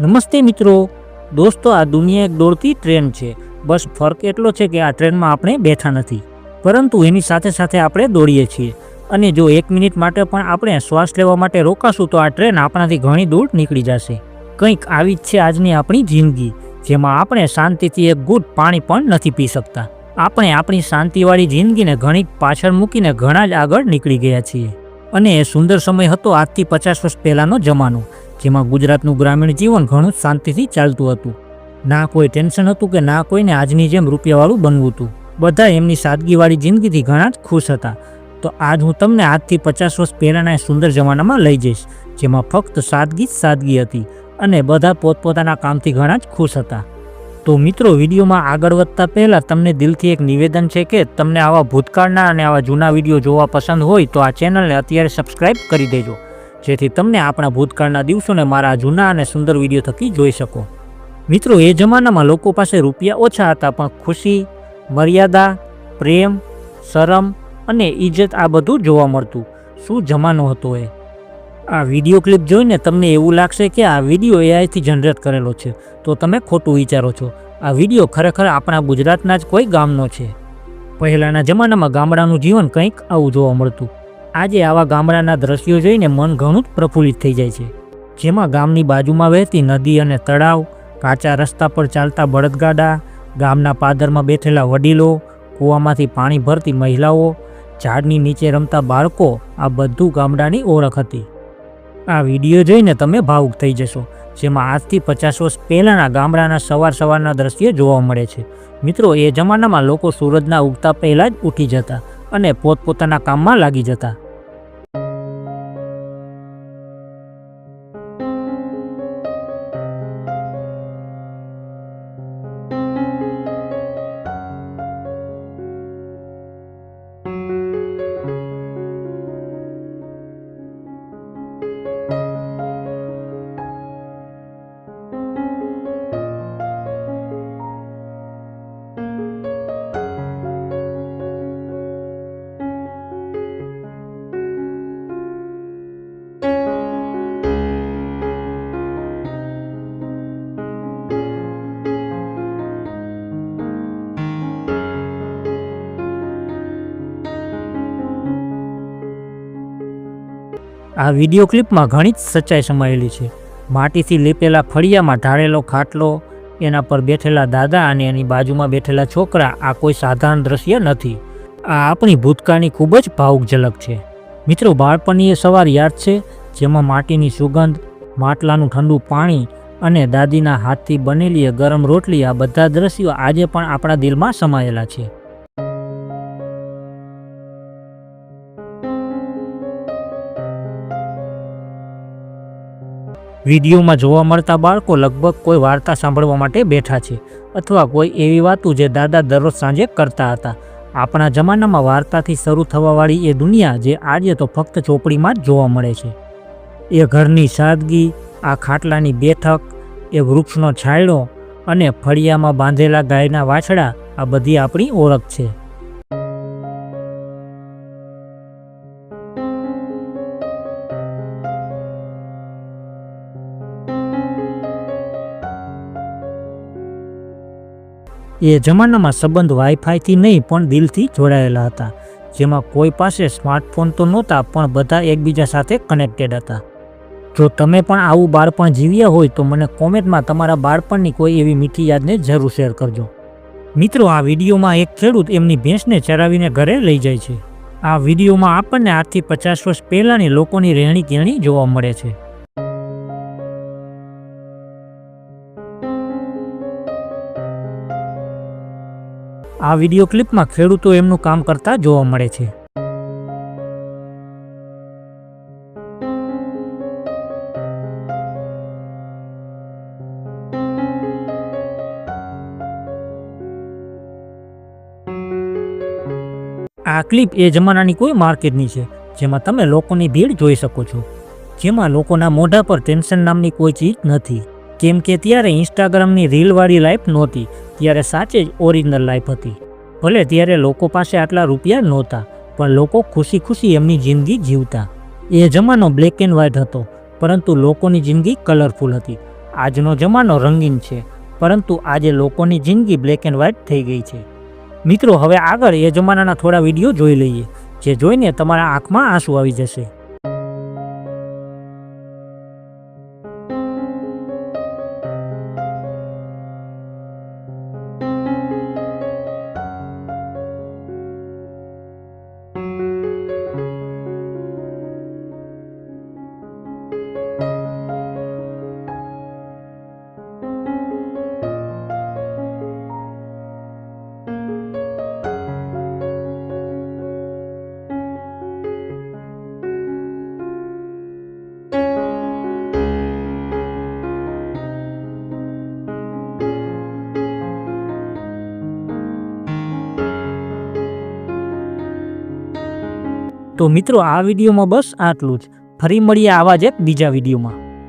નમસ્તે મિત્રો. દોસ્તો, આ દુનિયા એક દોડતી ટ્રેન છે. બસ ફરક એટલો છે કે આ ટ્રેનમાં આપણે બેઠા નથી, પરંતુ એની સાથે સાથે આપણે દોડીએ છીએ. અને જો 1 મિનિટ માટે પણ આપણે શ્વાસ લેવા માટે રોકાશું તો આ ટ્રેન આપણાથી ઘણી દૂર નીકળી જશે. કંઈક આવી જ છે આજની આપણી જિંદગી, જેમાં આપણે શાંતિથી એક ઘૂંટ પાણી પણ નથી પી શકતા. આપણે આપણી શાંતિવાળી જિંદગીને ઘણી પાછળ મૂકીને ઘણા જ આગળ નીકળી ગયા છીએ. અને એ સુંદર સમય હતો આજથી 50 વર્ષ પહેલાંનો જમાનો, જેમાં ગુજરાતનું ગ્રામીણ જીવન ઘણું શાંતિથી ચાલતું હતું. ના કોઈ ટેન્શન હતું કે ના કોઈને આજની જેમ રૂપિયાવાળું બનવું હતું. બધા એમની સાદગીવાળી જિંદગીથી ઘણા જ ખુશ હતા. તો આજ હું તમને આજથી 50 વર્ષ પહેલાંના સુંદર જમાનામાં લઈ જઈશ, જેમાં ફક્ત સાદગી હતી અને બધા પોતપોતાના કામથી ઘણા જ ખુશ હતા. તો મિત્રો, વિડીયોમાં આગળ વધતા પહેલાં તમને દિલથી એક નિવેદન છે કે તમને આવા ભૂતકાળના અને આવા જૂના વિડીયો જોવા પસંદ હોય તો આ ચેનલને અત્યારે સબસ્ક્રાઈબ કરી દેજો, જેથી તમને આપણા ભૂતકાળના દિવસોને મારા જૂના અને સુંદર વિડીયો થકી જોઈ શકો. મિત્રો, એ જમાનામાં લોકો પાસે રૂપિયા ઓછા હતા, પણ ખુશી, મર્યાદા, પ્રેમ, શરમ અને ઇજ્જત આ બધું જોવા મળતું. શું જમાનો હતો એ! આ વિડીયો ક્લિપ જોઈને તમને એવું લાગશે કે આ વિડીયો એઆઈથી જનરેટ કરેલો છે, તો તમે ખોટું વિચારો છો. આ વિડીયો ખરેખર આપણા ગુજરાતના જ કોઈ ગામનો છે. પહેલાંના જમાનામાં ગામડાનું જીવન કંઈક આવું જોવા મળતું. આજે આવા ગામડાના દ્રશ્યો જોઈને મન ઘણું જ પ્રફુલ્લિત થઈ જાય છે, જેમાં ગામની બાજુમાં વહેતી નદી અને તળાવ, કાચા રસ્તા પર ચાલતા બળદગાડા, ગામના પાદરમાં બેઠેલા વડીલો, કૂવામાંથી પાણી ભરતી મહિલાઓ, ઝાડની નીચે રમતા બાળકો, આ બધું ગામડાની ઓળખ હતી. આ વિડીયો જોઈને તમે ભાવુક થઈ જશો, જેમાં આજથી 50 વર્ષ પહેલાંના ગામડાના સવારના દ્રશ્ય જોવા મળે છે. મિત્રો, એ જમાનામાં લોકો સૂરજના ઉગતા પહેલાં જ ઉઠી જતા અને પોતપોતાના કામમાં લાગી જતા. આ વિડીયો ક્લિપમાં ઘણી જ સચ્ચાઈ સમાયેલી છે. માટીથી લીપેલા ફળિયામાં ઢાળેલો ખાટલો, એના પર બેઠેલા દાદા અને એની બાજુમાં બેઠેલા છોકરા, આ કોઈ સાધારણ દ્રશ્ય નથી. આ આપણી ભૂતકાળની ખૂબ જ ભાવુક ઝલક છે. મિત્રો, બાળપણની એ સવાર યાદ છે, જેમાં માટીની સુગંધ, માટલાનું ઠંડુ પાણી અને દાદીના હાથથી બનેલી એ ગરમ રોટલી, આ બધા દ્રશ્યો આજે પણ આપણા દિલમાં સમાયેલા છે. વિડીયોમાં જોવા મળતા બાળકો લગભગ કોઈ વાર્તા સાંભળવા માટે બેઠા છે, અથવા કોઈ એવી વાતો જે દાદા દરરોજ સાંજે કરતા હતા. આપણા જમાનામાં વાર્તાથી શરૂ થવાવાળી એ દુનિયા જે આજે તો ફક્ત ચોપડીમાં જ જોવા મળે છે. એ ઘરની સાદગી, આ ખાટલાની બેઠક, એ વૃક્ષનો છાંયડો અને ફળિયામાં બાંધેલા ગાયના વાછડા, આ બધી આપણી ઓળખ છે. એ જમાનામાં સંબંધ વાઈફાઈથી નહીં પણ દિલથી જોડાયેલા હતા, જેમાં કોઈ પાસે સ્માર્ટફોન તો નહોતા, પણ બધા એકબીજા સાથે કનેક્ટેડ હતા. જો તમે પણ આવું બાળપણ જીવ્યા હોય તો મને કોમેન્ટમાં તમારા બાળપણની કોઈ એવી મીઠી યાદને જરૂર શેર કરજો. મિત્રો, આ વિડીયોમાં એક ખેડૂત એમની ભેંસને ચરાવીને ઘરે લઈ જાય છે. આ વિડીયોમાં આપણને આજથી 50 વર્ષ પહેલાંની લોકોની રહેણી કહેણી જોવા મળે છે. આ વિડીયો ક્લિપમાં ખેડૂતો એમનું કામ કરતા જોવા મળે છે. આ ક્લિપ એ જમાનાની કોઈ માર્કેટની છે, જેમાં તમે લોકોની ભીડ જોઈ શકો છો, જેમાં લોકોના મોઢા પર ટેન્શન નામની કોઈ ચીજ નથી. કેમ કે ત્યારે ઇન્સ્ટાગ્રામની રીલવાળી લાઈફ નહોતી, ત્યારે સાચે જ ઓરિજિનલ લાઈફ હતી. ભલે ત્યારે લોકો પાસે આટલા રૂપિયા નહોતા, પણ લોકો ખુશી ખુશી એમની જિંદગી જીવતા. એ જમાનો બ્લેક એન્ડ વ્હાઇટ હતો, પરંતુ લોકોની જિંદગી કલરફુલ હતી. આજનો જમાનો રંગીન છે, પરંતુ આજે લોકોની જિંદગી બ્લેક એન્ડ વ્હાઇટ થઈ ગઈ છે. મિત્રો, હવે આગળ એ જમાનાના થોડા વિડીયો જોઈ લઈએ, જે જોઈને તમારા આંખમાં આંસુ આવી જશે. તો મિત્રો, આ વિડીયોમાં બસ આટલું જ. ફરી મળીએ આવા જ એક બીજા વિડીયોમાં.